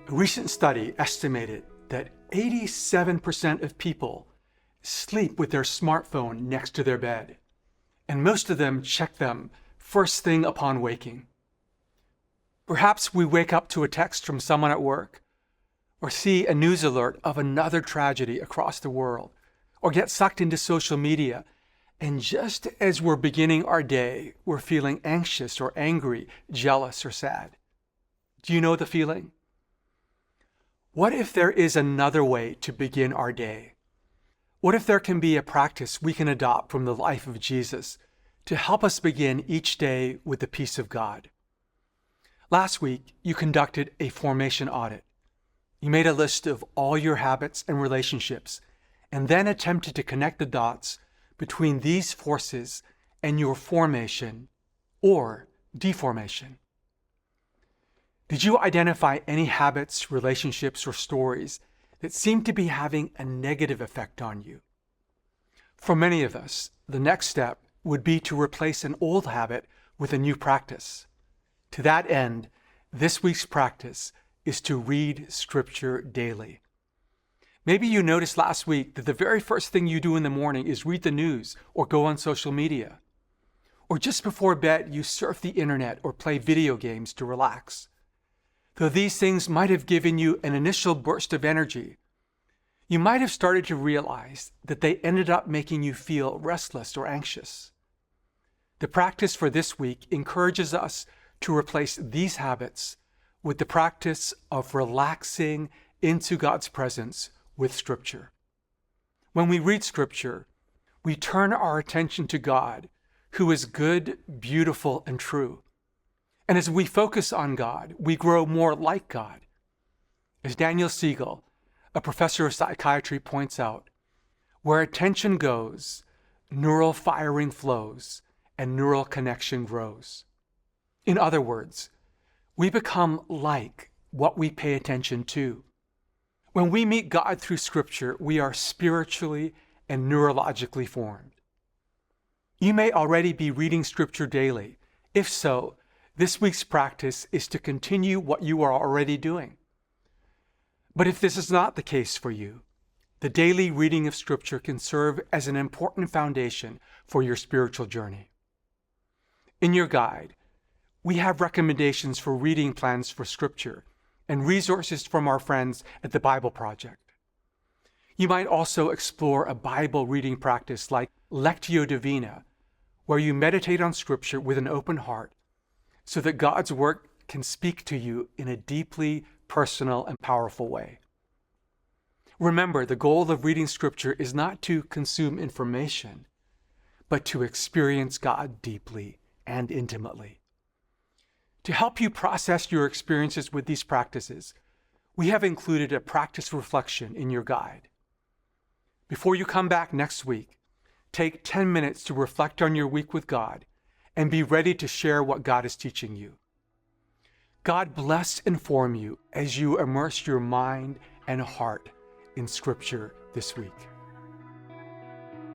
A recent study estimated that 87% of people sleep with their smartphone next to their bed, and most of them check them first thing upon waking. Perhaps we wake up to a text from someone at work, or see a news alert of another tragedy across the world, or get sucked into social media, and just as we're beginning our day, we're feeling anxious or angry, jealous or sad. Do you know the feeling? What if there is another way to begin our day? What if there can be a practice we can adopt from the life of Jesus to help us begin each day with the peace of God? Last week, you conducted a formation audit. You made a list of all your habits and relationships, and then attempted to connect the dots between these forces and your formation or deformation. Did you identify any habits, relationships, or stories that seem to be having a negative effect on you? For many of us, the next step would be to replace an old habit with a new practice. To that end, this week's practice is to read Scripture daily. Maybe you noticed last week that the very first thing you do in the morning is read the news or go on social media. Or just before bed, you surf the internet or play video games to relax. Though these things might have given you an initial burst of energy, you might have started to realize that they ended up making you feel restless or anxious. The practice for this week encourages us to replace these habits with the practice of relaxing into God's presence with Scripture. When we read Scripture, we turn our attention to God, who is good, beautiful, and true. And as we focus on God, we grow more like God. As Daniel Siegel, a professor of psychiatry, points out, where attention goes, neural firing flows, and neural connection grows. In other words, we become like what we pay attention to. When we meet God through Scripture, we are spiritually and neurologically formed. You may already be reading Scripture daily. If so, this week's practice is to continue what you are already doing. But if this is not the case for you, the daily reading of Scripture can serve as an important foundation for your spiritual journey. In your guide, we have recommendations for reading plans for Scripture and resources from our friends at the Bible Project. You might also explore a Bible reading practice like Lectio Divina, where you meditate on Scripture with an open heart so that God's work can speak to you in a deeply personal and powerful way. Remember, the goal of reading Scripture is not to consume information, but to experience God deeply and intimately. To help you process your experiences with these practices, we have included a practice reflection in your guide. Before you come back next week, take 10 minutes to reflect on your week with God and be ready to share what God is teaching you. God bless and form you as you immerse your mind and heart in Scripture this week.